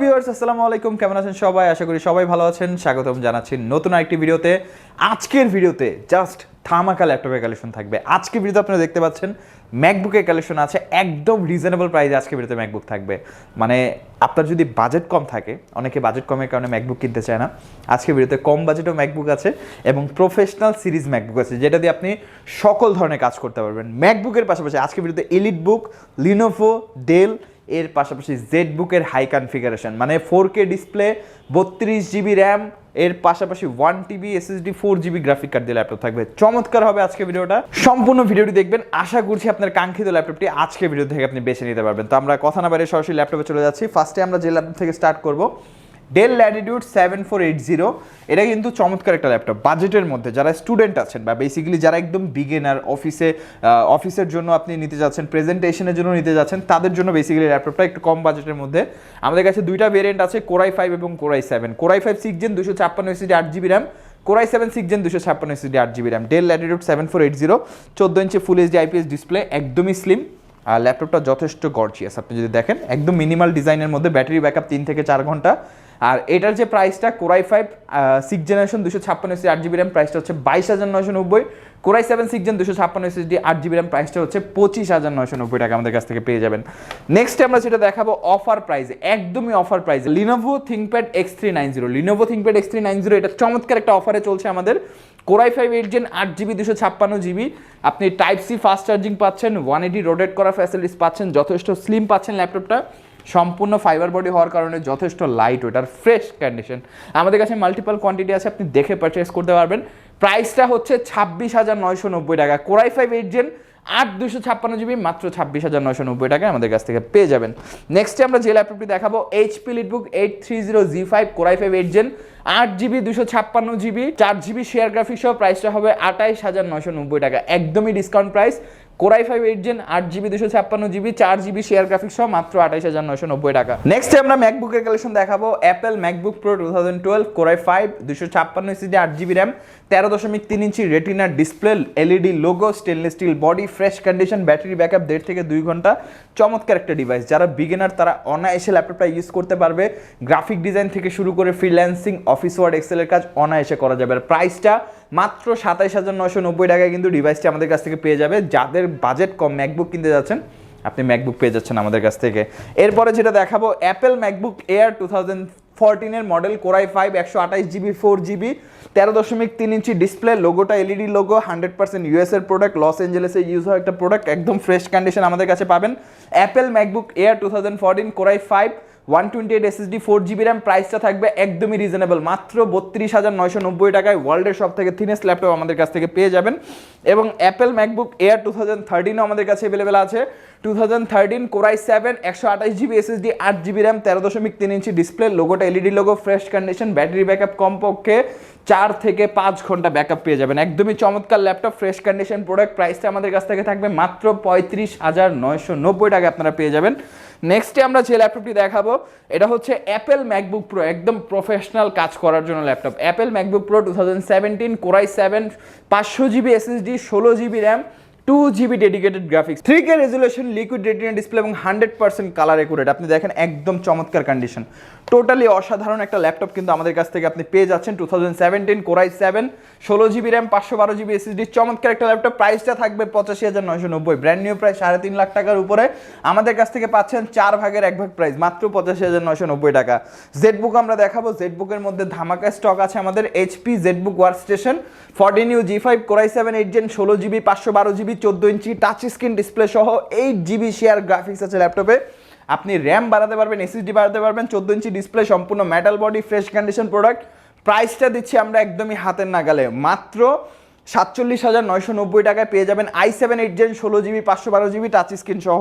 Viewers আসসালামু আলাইকুম, কেমন আছেন সবাই? আশা করি সবাই ভালো আছেন। স্বাগতম জানাচ্ছি নতুন আরেকটি ভিডিওতে। আজকের ভিডিওতে জাস্ট ধামাকা ল্যাপটপের কালেকশন থাকবে। আজকের ভিডিওতে আপনারা দেখতে পাচ্ছেন ম্যাকবুকের কালেকশন আছে, একদম রিজনেবল প্রাইসে আজকের ভিডিওতে ম্যাকবুক থাকবে। মানে আপনার যদি বাজেট কম থাকে, অনেকে বাজেট কমের কারণে ম্যাকবুক কিনতে চায় না, আজকের ভিডিওতে কম বাজেটও ম্যাকবুক আছে এবং প্রফেশনাল সিরিজ ম্যাকবুক আছে, যেটা দিয়ে আপনি সকল ধরনের কাজ করতে পারবেন। ম্যাকবুকের পাশাপাশি আজকের ভিডিওতে এলিট বুক, লিনোভো, ডেল, এর পাশাপাশি জেড বুকের হাই কনফিগারেশন মানে 4K ডিসপ্লে, 32GB র্যাম, এর পাশাপাশি 1TB SSD, 4GB graphic card দিয়ে ল্যাপটপ থাকবে। চমৎকার হবে আজকে ভিডিওটা, সম্পূর্ণ ভিডিওটি দেখবেন। আশা করছি আপনার কাঙ্ক্ষিত ল্যাপটপটি আজকে ভিডিও থেকে আপনি বেছে নিতে পারবেন। তো আমরা কথা না বাইরে সরাসরি ল্যাপটপে চলে যাচ্ছি। ফার্স্টে আমরা যে ল্যাপটপ থেকে স্টার্ট করব, ডেল ল্যাটিটিউড 7480। এটা কিন্তু চমৎকার একটা ল্যাপটপ বাজেটের মধ্যে। যারা স্টুডেন্ট আছেন বা বেসিক্যালি যারা একদম বিগিনার, অফিসের জন্য আপনি নিতে যাচ্ছেন, প্রেজেন্টেশনের জন্য নিতে যাচ্ছেন, তাদের জন্য বেসিক্যালি ল্যাপটপটা একটু কম বাজেটের মধ্যে। আমাদের কাছে দুইটা ভেরিয়েন্ট আছে, Core i5 এবং Core i7। Core i5 6 Gen 256 SSD 8GB RAM, Core i7 6 Gen 256 SSD 8GB RAM. Del Latitude 7480, 14 inch full HD IPS display, একদমই স্লিম। আর ল্যাপটপটা যথেষ্ট গর্জিয়াস। আপনি যদি দেখেন একদম মিনিমাল ডিজাইনের মধ্যে, ব্যাটারি ব্যাকআপ 3 থেকে 4 ঘন্টা। আর এটার যে প্রাইসটা, Core i5 6 generation 256 SSD 8GB RAM, প্রাইসটা হচ্ছে 22,990। Core i7 6 Gen 256 SSD 8GB RAM, প্রাইসটা হচ্ছে 25,990 টাকা আমাদের কাছ থেকে পেয়ে যাবেন। নেক্সট আমরা যেটা দেখাবো অফার প্রাইসে, একদমই অফার প্রাইসে, Lenovo ThinkPad X390। Lenovo ThinkPad X390 এটা চমৎকার একটা অফারে চলছে আমাদের। Core i5 8 Gen 8GB 256GB, আপনি টাইপ সি ফাস্ট চার্জিং পাচ্ছেন, 180 রোটেট করা ফ্যাসিলিটিস পাচ্ছেন, যথেষ্ট স্লিম পাচ্ছেন ল্যাপটপটা। সম্পূর্ণ ফাইবার বডি হওয়ার কারণে যথেষ্ট লাইট ওয়েট আর ফ্রেশ কন্ডিশন। আমাদের কাছে মাল্টিপল কোয়ান্টিটি আছে, আপনি দেখে পারচেস করতে পারবেন। প্রাইসটা হচ্ছে 26,990 টাকা। Core i5 8 Gen 8 256GB মাত্র 26,990 টাকায় আমাদের কাছ থেকে পেয়ে যাবেন। নেক্সটে আমরা যে ল্যাপটপটি দেখাবো, HP EliteBook 830G5, Core i5 8 Gen 8GB 256GB 4GB share graphic সহ, প্রাইসটা হবে 28,990 টাকা, একদমই discount price. Core i5 8 Gen 8GB 256GB 4GB share graphics সহ মাত্র 28,990 টাকা। নেক্সটে আমরা ম্যাকবুকের কালেকশন দেখাবো, Apple MacBook Pro 2012, Core i5 256 SSD 8GB RAM, 13.3 inch retina display, LED logo, stainless steel body, fresh condition, battery backup 1.5 থেকে 2 ঘন্টা। চমৎকার একটা ডিভাইস। যারা বিগিনার তারা অনায়াসে ল্যাপটপটা ইউজ করতে পারবে। গ্রাফিক ডিজাইন থেকে শুরু করে ফ্রিল্যান্সিং, অফিস ওয়ার্ড, এক্সেলের কাজ অনায়াসে করা যাবে। আর প্রাইসটা মাত্র 27,990 টাকায় কিন্তু ডিভাইসটি আমাদের কাছ থেকে পেয়ে যাবে। যাদের বাজেট কম, ম্যাকবুক কিনতে যাচ্ছেন, আপনি ম্যাকবুক পেয়ে যাচ্ছেন আমাদের কাছ থেকে। এরপরে যেটা দেখাবো, অ্যাপেল ম্যাকবুক এয়ার 2014 এর model, Core i5 128GB 4GB 13.3 inch display, লোগোটা LED লোগো, 100% US এর প্রোডাক্ট, লস অ্যাঞ্জেলেসে ইউজ হওয়া একটা প্রোডাক্ট, একদম ফ্রেশ কন্ডিশন আমাদের কাছে পাবেন। Apple MacBook air 2014, Core i5 128 SSD 4GB RAM, প্রাইসটা থাকবে একদমই রিজনেবল, মাত্র 32,990 টাকায়। ওয়ার্ল্ডের সব থেকে থিনেস্ট ল্যাপটপ আমাদের কাছ থেকে পেয়ে যাবেন। এবং অ্যাপেল ম্যাকবুক এয়ার 2013ও আমাদের কাছে অ্যাভেলেবেল আছে। 2013 Core i7 128GB SSD 8GB RAM, 13.3 inch display, লোগোটা LED logo, fresh condition, battery backup কমপক্ষে 4 থেকে 5 ঘন্টা ব্যাকআপ পেয়ে যাবেন। একদমই চমৎকার ল্যাপটপ, ফ্রেশ কন্ডিশন প্রোডাক্ট। প্রাইসটা আমাদের কাছ থেকে থাকবে মাত্র 35,990 টাকা আপনারা পেয়ে যাবেন। নেক্সটে আমরা যে ল্যাপটপটি দেখাবো, এটা হচ্ছে অ্যাপেল ম্যাকবুক প্রো, একদম প্রফেশনাল কাজ করার জন্য laptop. Apple MacBook pro 2017, Core i7 500GB SSD 16GB RAM, 2GB dedicated graphics, 3K resolution, liquid retina display এবং 100% কালার একুরেট। আপনি দেখেন একদম চমৎকার কন্ডিশন, টোটালি অসাধারণ একটা ল্যাপটপ কিন্তু আমাদের কাছ থেকে আপনি পেয়ে যাচ্ছেন। 2017 Core i7 16GB RAM 512GB SSD, চমৎকার একটা ল্যাপটপ। প্রাইসটা থাকবে 85,990, ব্র্যান্ড নিউ প্রাইস 3.5 লাখ টাকার উপরে। আমাদের কাছ থেকে পাচ্ছেন 4 ভাগের 1 ভাগ প্রাইস, মাত্র 85,990 টাকা। জেডবুক আমরা দেখাবো, জেডবুকের মধ্যে ধামাকা স্টক আছে আমাদের। HP ZBook workstation 14U G5, Core i7 8 Gen 16GB 512GB 14 ইঞ্চি টাচ স্ক্রিন ডিসপ্লে সহ 8GB শেয়ার গ্রাফিক্স আছে ল্যাপটপে। আপনি র্যাম বাড়াতে পারবেন, SSD বাড়াতে পারবেন, 14 ইঞ্চি ডিসপ্লে, সম্পূর্ণ metal body, fresh condition product. প্রাইসটা দিচ্ছি আমরা একদমই হাতের নাগালে, মাত্র 47,990 টাকায় পেয়ে যাবেন i7 8 Gen 16GB 512GB touch screen সহ।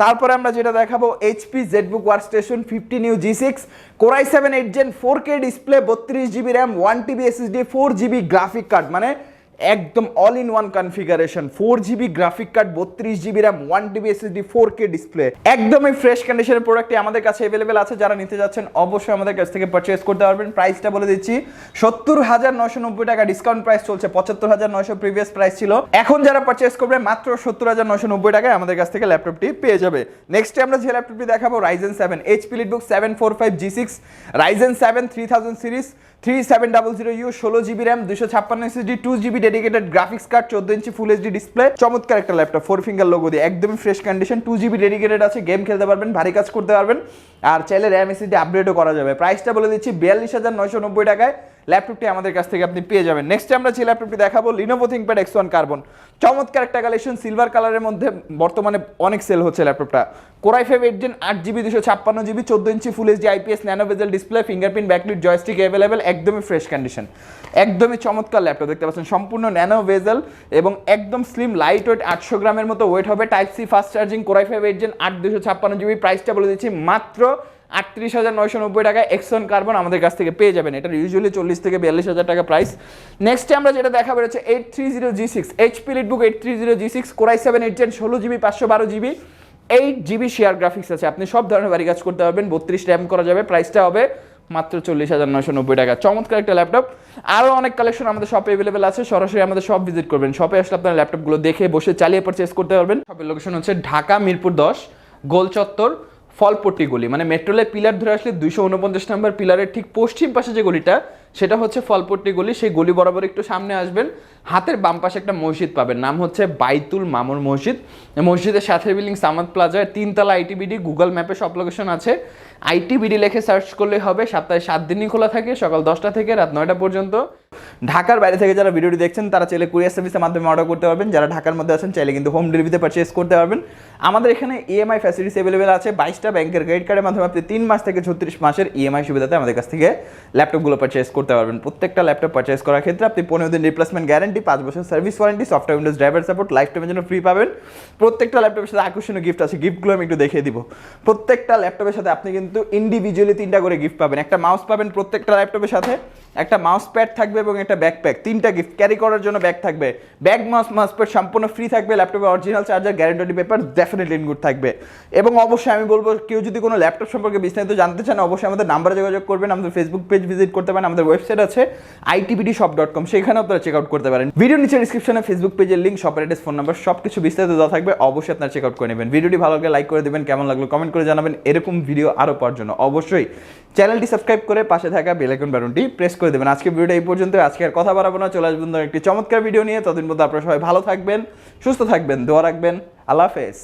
তারপরে আমরা যেটা দেখাবো, HP ZBook workstation 15U G6, Core i7 8 Gen 4K display, 32GB RAM, 1TB SSD 4GB graphic card, মানে একদম all in one configuration, 4GB graphic card, 32GB RAM, 1TB SSD, 4K display, একদমই fresh কন্ডিশনের প্রোডাক্টটি আমাদের কাছে available আছে। যারা নিতে যাচ্ছেন অবশ্যই আমাদের কাছ থেকে পারচেজ করতে পারবেন। প্রাইসটা বলে দিচ্ছি 70,990 টাকা, ডিসকাউন্ট প্রাইস চলছে 75,900 প্রিভিয়াস প্রাইস ছিল। এখন যারা পারচেজ করবে মাত্র 70,990 টাকায় আমাদের কাছ থেকে ল্যাপটপটি পেয়ে যাবে। নেক্সটে আমরা যে ল্যাপটপটি দেখাবো Ryzen 7 HP EliteBook 745G6 Ryzen 7 3000 series 3700U, 16GB RAM, 256 SSD, 2GB dedicated graphics card, 14 inch full HD display, চমৎকার একটা ল্যাপটপ, 4 ফিঙ্গার লোগো দিয়ে, একদমই ফ্রেশ কন্ডিশন, 2GB ডেডিকেটেড আছে, গেম খেলতে পারবেন, ভারী কাজ করতে পারবেন, আর চাইলে র্যাম এসএসডি আপগ্রেডও করা যাবে। প্রাইসটা বলে দিচ্ছি 42,990 টাকায় ল্যাপটপটি আমাদের কাছ থেকে আপনি পেয়ে যাবেন। নেক্সট আমরা যে ল্যাপটপটি দেখাবো Lenovo ThinkPad X1 কার্বন, চমৎকার একটা কালেকশন, সিলভার কালারের মধ্যে বর্তমানে অনেক সেল হচ্ছে ল্যাপটপটা। Core i5 8 Gen 8GB 256GB 14 inch full HD IPS nano bezel display, fingerprint backlit joystick available, একদমই ফ্রেশ কন্ডিশন, একদমই চমৎকার ল্যাপটপ দেখতে পাচ্ছেন, সম্পূর্ণ ন্যানো বেজেল এবং একদম স্লিম লাইট ওয়েট, 800 গ্রামের মতো ওয়েট হবে, type C fast charging, Core i5 8 Gen 8 256GB। প্রাইসটা বলে দিচ্ছি মাত্র 38,990 টাকায় X1 কার্বন আমাদের কাছ থেকে পেয়ে যাবেন। এটা ইউজুয়ালি 40 থেকে 42,000 টাকা প্রাইস। নেক্সটে আমরা যেটা দেখাবো হচ্ছে 830G6 HP EliteBook 830G6 Core i7 8 Gen 16GB 512GB 8GB share graphics আছে, আপনি সব ধরনের ভারী কাজ করতে পারবেন, 32 র্যাম করা যাবে। প্রাইসটা হবে মাত্র 40,990 টাকা, চমৎকার একটা ল্যাপটপ। আরও অনেক কালেকশন আমাদের শপে অ্যাভেলেবেল আছে, সরাসরি আমাদের শপ ভিজিট করবেন, শপে আসলে আপনারা ল্যাপটপগুলো দেখে বসে চালিয়ে পারচেস করতে পারবেন। শপের লোকেশন হচ্ছে ঢাকা মিরপুর 10 গোল চত্বর ফলপট্টি গলি, মানে মেট্রোলের পিলার ধরে আসলে 249 নম্বর পিলারের ঠিক পশ্চিম পাশে যে গলিটা সেটা হচ্ছে ফলপট্টি গলি। সেই গলি বরাবর একটু সামনে আসবেন, হাতের বাম পাশে একটা মসজিদ পাবেন, নাম হচ্ছে বাইতুল মামুর মসজিদ। মসজিদের সাথে বিল্ডিং সামাদ প্লাজায় 3 তলা আইটিবিডি, গুগল ম্যাপে সব লোকেশন আছে, আইটিবিডি লিখে সার্চ করলে হবে। সপ্তাহে 7 দিনই খোলা থাকে, সকাল 10টা থেকে রাত 9টা পর্যন্ত। ঢাকার বাইরে থেকে যারা ভিডিওটি দেখছেন তারা চাইলে কুরিয়ার সার্ভিসের মাধ্যমে অর্ডার করতে পারবেন, যারা ঢাকার মধ্যে আছেন চাইলে কিন্তু হোম ডেলিভারিতে পারচেস করতে পারবেন। আমাদের এখানে ইএমআই ফ্যাসিলিটিস অ্যাভেলেবেল আছে, 22টা ব্যাংকের ক্রেডিট কার্ডের মাধ্যমে আপনি 3 মাস থেকে 36 মাসের ইএমআই সুবিধাতে আমাদের কাছ থেকে ল্যাপটপগুলো পারচেস করতে পারবেন। প্রত্যেকটা ল্যাপটপ পারচেস করার ক্ষেত্রে আপনি 15 দিন রিপ্লেসমেন্ট গ্যারান্টি, 5 বছর service warranty, software Windows driver support, life টাইমের জন্য ফ্রি পাবেন। প্রত্যেকটা ল্যাপটপের সাথে আকর্ষণীয় গিফট আছে, গিফটগুলো আমি একটু দেখিয়ে দিব। প্রত্যেকটা ল্যাপটপের সাথে আপনি কিন্তু ইন্ডিভিজুয়ালি 3টা করে গিফট পাবেন। একটা মাউস পাবেন প্রত্যেকটা ল্যাপটপের সাথে, একটা মাউস প্যাড থাকবে এবং একটা ব্যাকপ্যাক, 3টা গিফট। ক্যারি করার জন্য ব্যাগ থাকবে, ব্যাগ মাউস প্যাড সম্পূর্ণ ফ্রি থাকবে। ল্যাপটপের original charger, guarantee paper definitely include থাকবে। এবং অবশ্যই আমি বলবো কেউ যদি কোনো ল্যাপটপ সম্পর্কে বিস্তারিত জানতে চান অবশ্যই আমাদের নাম্বারে যোগাযোগ করবেন। আমাদের ফেসবুক পেজ ভিজিট করতে পারেন, আমাদের ওয়েবসাইট আছে itbdshop.com, সেখানে আপনারা চেক আউট করতে পারেন। ভিডিও নিচে ডিসক্রিপশনে ফেসবুক পেজের link, shop address, phone number সব কিছু বিস্তারিত দেওয়া থাকবে, অবশ্যই আপনারা চেক আউট করে নেবেন। ভিডিওটি ভালো লাগলে লাইক করে দেবেন, কেমন লাগলো কমেন্ট করে জানাবেন। এরকম ভিডিও আরও পাওয়ার জন্য অবশ্যই চ্যানেলটি সাবস্ক্রাইব করে পাশে থাকা বেল আইকন বাটনটি প্রেস করে দেবেন। আজকে ভিডিওটা এই পর্যন্ত, আজকে আর কথা বাড়াবো না, চলে আসবেন একটি চমৎকার ভিডিও নিয়ে। ততদিন পর্যন্ত আপনারা সবাই ভালো থাকবেন, সুস্থ থাকবেন, দোয়া রাখবেন। আল্লাহ হাফেজ।